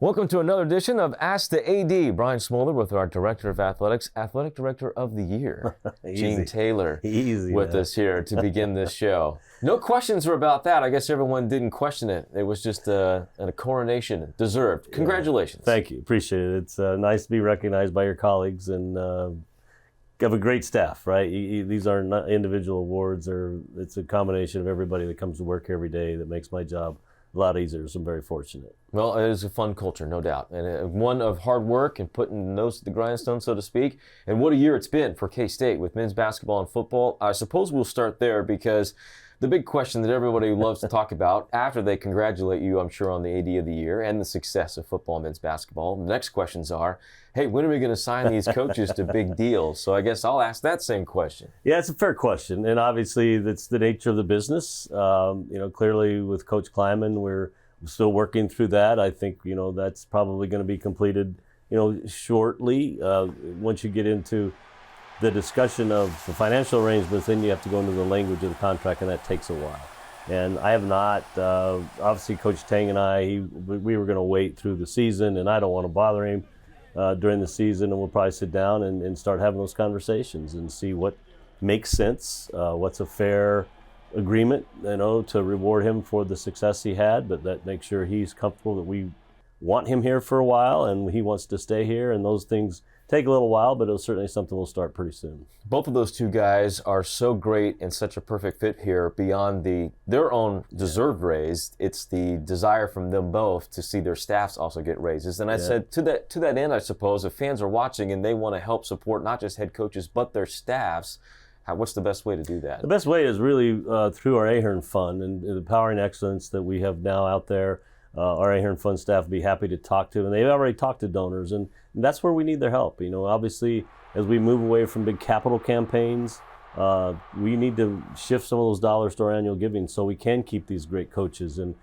Welcome to another edition of Ask the AD. Brian Smoller with our Director of Athletics, Athletic Director of the Year, Gene Taylor, with us here to begin this show. No questions were about that. I guess everyone didn't question it. It was just a coronation, deserved. Congratulations. Yeah. Thank you. Appreciate it. It's nice to be recognized by your colleagues and have a great staff, right? These are not individual awards. It's a combination of everybody that comes to work every day that makes my job a lot easier, so I'm very fortunate. Well, it is a fun culture, no doubt, and one of hard work and putting the nose to the grindstone, so to speak. And what a year it's been for K-State with men's basketball and football. I suppose we'll start there because the big question that everybody loves to talk about after they congratulate you, I'm sure, on the AD of the year and the success of football and men's basketball. The next questions are, hey, when are we going to sign these coaches to big deals? So I guess I'll ask that same question. Yeah, it's a fair question. And obviously, that's the nature of the business. Clearly with Coach Kleiman, we're still working through that. I think, that's probably going to be completed, shortly. Once you get into the discussion of the financial arrangements, then you have to go into the language of the contract, and that takes a while. And I have not, obviously Coach Tang and we were going to wait through the season, and I don't want to bother him during the season, and we'll probably sit down and start having those conversations and see what makes sense, what's a fair agreement, to reward him for the success he had, but that makes sure he's comfortable that we want him here for a while and he wants to stay here, and those things take a little while, but it's certainly something we'll start pretty soon. Both of those two guys are so great and such a perfect fit here beyond their own deserved raise. It's the desire from them both to see their staffs also get raises. And I said to that end, I suppose, if fans are watching and they want to help support not just head coaches but their staffs, what's the best way to do that? The best way is really through our Ahern Fund and the Powering Excellence that we have now out there. Our Ahern Fund staff will be happy to talk to, and they've already talked to donors, and that's where we need their help. Obviously, as we move away from big capital campaigns, we need to shift some of those dollars to our annual giving so we can keep these great coaches and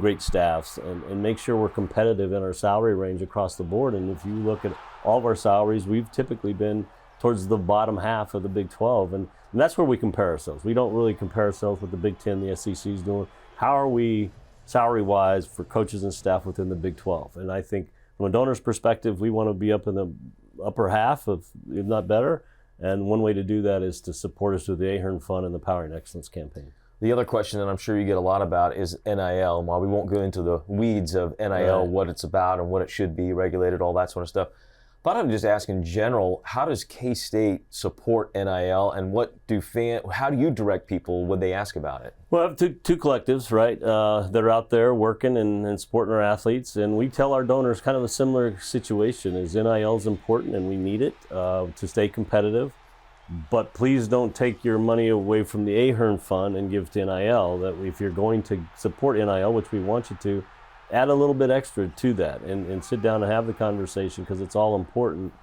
great staffs and make sure we're competitive in our salary range across the board. And if you look at all of our salaries, we've typically been towards the bottom half of the Big 12, and that's where we compare ourselves. We don't really compare ourselves with the Big 10, the SEC is doing. How are we salary-wise for coaches and staff within the Big 12? And I think from a donor's perspective, we want to be up in the upper half, if not better. And one way to do that is to support us through the Ahern Fund and the Powering Excellence campaign. The other question that I'm sure you get a lot about is NIL. While we won't go into the weeds of NIL, what it's about and what it should be regulated, all that sort of stuff, but I'm just asking in general, how does K-State support NIL, and how do you direct people when they ask about it? Well, I have two collectives, right, that are out there working and supporting our athletes, and we tell our donors kind of a similar situation, is NIL is important and we need it to stay competitive, but please don't take your money away from the Ahern Fund and give to NIL. That if you're going to support NIL, which we want you to, add a little bit extra to that and sit down and have the conversation, because it's all important.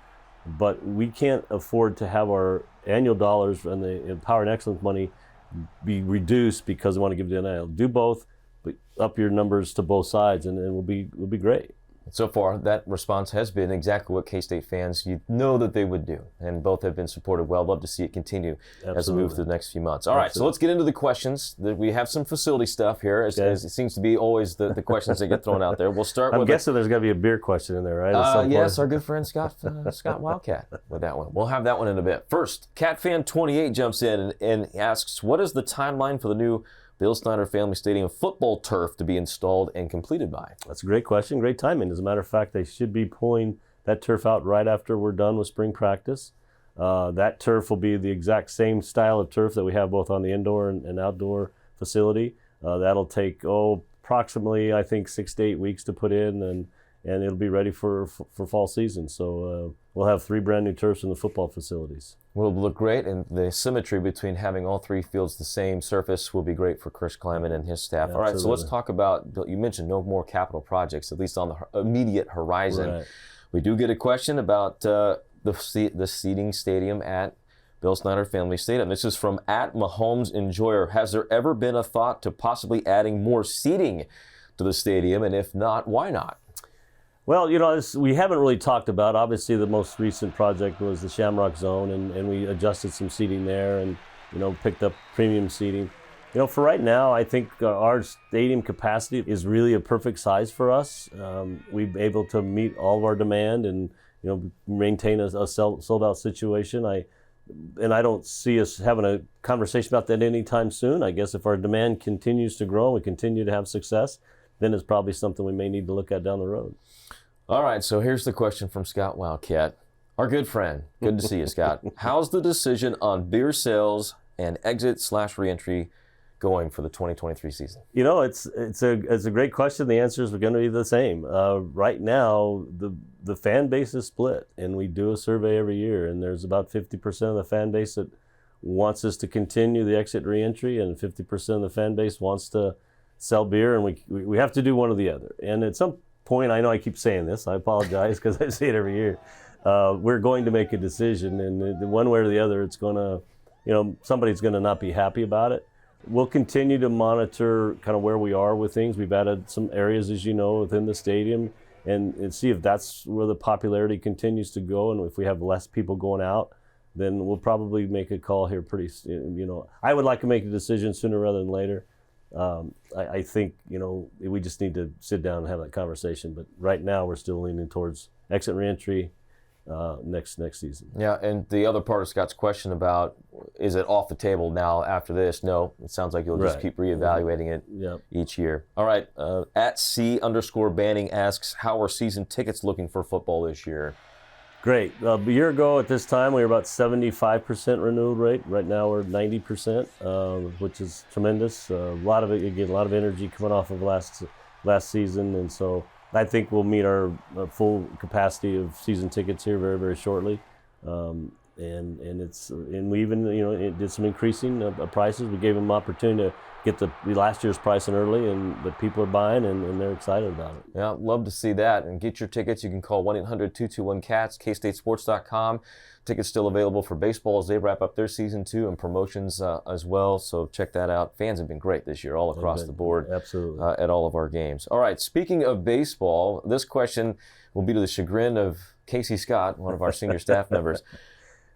But we can't afford to have our annual dollars and the Power and Excellence money be reduced because we want to give to NIL. Do both, but up your numbers to both sides, and we'll be great. So far, that response has been exactly what K-State fans that they would do, and both have been supported well. Love to see it continue as we move through the next few months. All right, so let's get into the questions. We have some facility stuff here, as it seems to be always the questions that get thrown out there. We'll start with... I'm guessing there's got to be a beer question in there, right? Yes, our good friend Scott Wildcat with that one. We'll have that one in a bit. First, CatFan28 jumps in and asks, what is the timeline for the new Bill Snyder Family Stadium football turf to be installed and completed by? That's a great question, great timing. As a matter of fact, they should be pulling that turf out right after we're done with spring practice. That turf will be the exact same style of turf that we have both on the indoor and outdoor facility. That'll take, approximately, I think, 6 to 8 weeks to put in, and it'll be ready for fall season. So we'll have 3 brand new turfs in the football facilities. Will look great, and the symmetry between having all 3 fields the same surface will be great for Chris Kleiman and his staff. All right, so let's talk about, you mentioned no more capital projects, at least on the immediate horizon. Right. We do get a question about the seating stadium at Bill Snyder Family Stadium. This is from @MahomesEnjoyer. Has there ever been a thought to possibly adding more seating to the stadium, and if not, why not? Well, we haven't really talked about. Obviously, the most recent project was the Shamrock Zone, and we adjusted some seating there and, picked up premium seating. For right now, I think our stadium capacity is really a perfect size for us. We're able to meet all of our demand and maintain a sold out situation. I don't see us having a conversation about that anytime soon. I guess if our demand continues to grow and we continue to have success, then it's probably something we may need to look at down the road. All right, so here's the question from Scott Wildcat, our good friend. Good to see you, Scott. How's the decision on beer sales and exit/reentry going for the 2023 season? It's a great question. The answers are going to be the same. Right now, the fan base is split, and we do a survey every year, and there's about 50% of the fan base that wants us to continue the exit reentry, and 50% of the fan base wants to sell beer, and we have to do one or the other. And at some point, I know I keep saying this, I apologize because I say it every year, we're going to make a decision, and one way or the other, it's going to, somebody's going to not be happy about it. We'll continue to monitor kind of where we are with things. We've added some areas, as you know, within the stadium and see if that's where the popularity continues to go. And if we have less people going out, then we'll probably make a call here pretty soon. I would like to make a decision sooner rather than later. I think, we just need to sit down and have that conversation. But right now, we're still leaning towards exit reentry next season. Yeah, and the other part of Scott's question about, is it off the table now after this? No, it sounds like you'll just keep reevaluating it each year. All right, at C_Banning asks, how are season tickets looking for football this year? Great. A year ago at this time, we were about 75% renewal rate. Right now we're 90%, which is tremendous. A lot of energy coming off of last season, and so I think we'll meet our full capacity of season tickets here very, very shortly. And we even did some increasing prices. We gave them opportunity to get the last year's pricing early, but people are buying and they're excited about it. Yeah, love to see that. And get your tickets. You can call 1-800-221-CATS, kstatesports.com. Tickets still available for baseball as they wrap up their season too, and promotions as well. So check that out. Fans have been great this year, all across the board. Absolutely. At all of our games. All right, speaking of baseball, this question will be to the chagrin of Casey Scott, one of our senior staff members.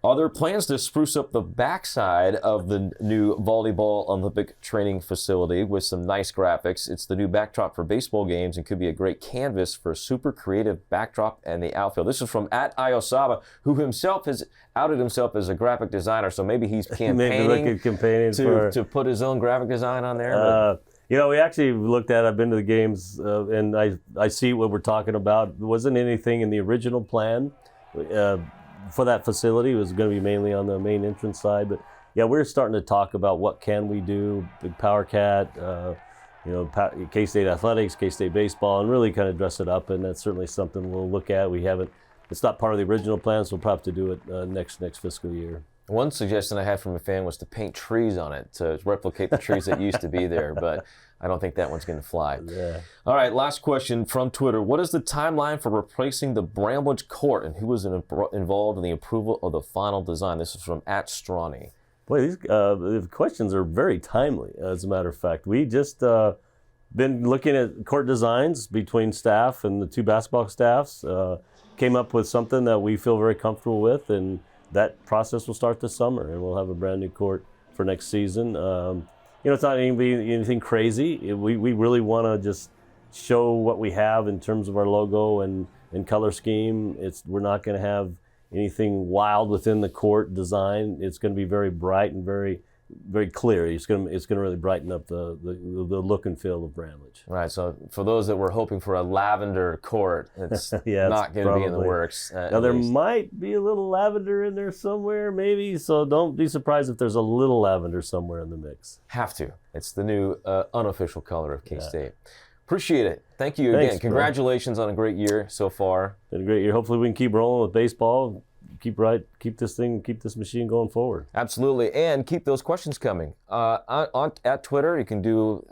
Are there plans to spruce up the backside of the new volleyball Olympic training facility with some nice graphics? It's the new backdrop for baseball games and could be a great canvas for a super creative backdrop and the outfield. This is from @Iosaba, who himself has outed himself as a graphic designer, so maybe he's campaigning to put his own graphic design on there. We actually looked at it. I've been to the games, and I see what we're talking about. There wasn't anything in the original plan for that facility. It was going to be mainly on the main entrance side, but yeah, we're starting to talk about what can we do. Big Power Cat, K-State athletics, K-State baseball, and really kind of dress it up. And that's certainly something we'll look at. It's not part of the original plan, so we'll probably have to do it next fiscal year. One suggestion I had from a fan was to paint trees on it to replicate the trees that used to be there, but I don't think that one's going to fly. Yeah. All right, last question from Twitter. What is the timeline for replacing the Bramlage Court, and who was involved in the approval of the final design? This is from @Strawny. Boy, these questions are very timely, as a matter of fact. We just been looking at court designs between staff and the two basketball staffs, came up with something that we feel very comfortable with, and that process will start this summer, and we'll have a brand new court for next season. It's not anything crazy. We really want to just show what we have in terms of our logo and color scheme. We're not going to have anything wild within the court design. It's going to be very bright and very, very clear. It's going to really brighten up the look and feel of Bramlage. Right. So for those that were hoping for a lavender court, it's not going to be in the works. Now there might be a little lavender in there somewhere, maybe. So don't be surprised if there's a little lavender somewhere in the mix. Have to. It's the new unofficial color of K-State. Appreciate it. Thank you Thanks, again. Congratulations on a great year so far. Been a great year. Hopefully we can keep rolling with baseball. Keep this machine going forward. Absolutely, and keep those questions coming. At Twitter, you can do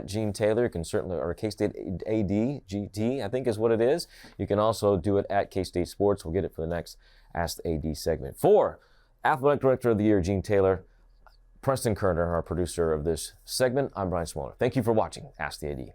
@Gene Taylor. You can certainly, or K-State AD, GT, I think is what it is. You can also do it at K-State Sports. We'll get it for the next Ask the AD segment. For Athletic Director of the Year, Gene Taylor, Preston Kerner, our producer of this segment, I'm Brian Smoller. Thank you for watching Ask the AD.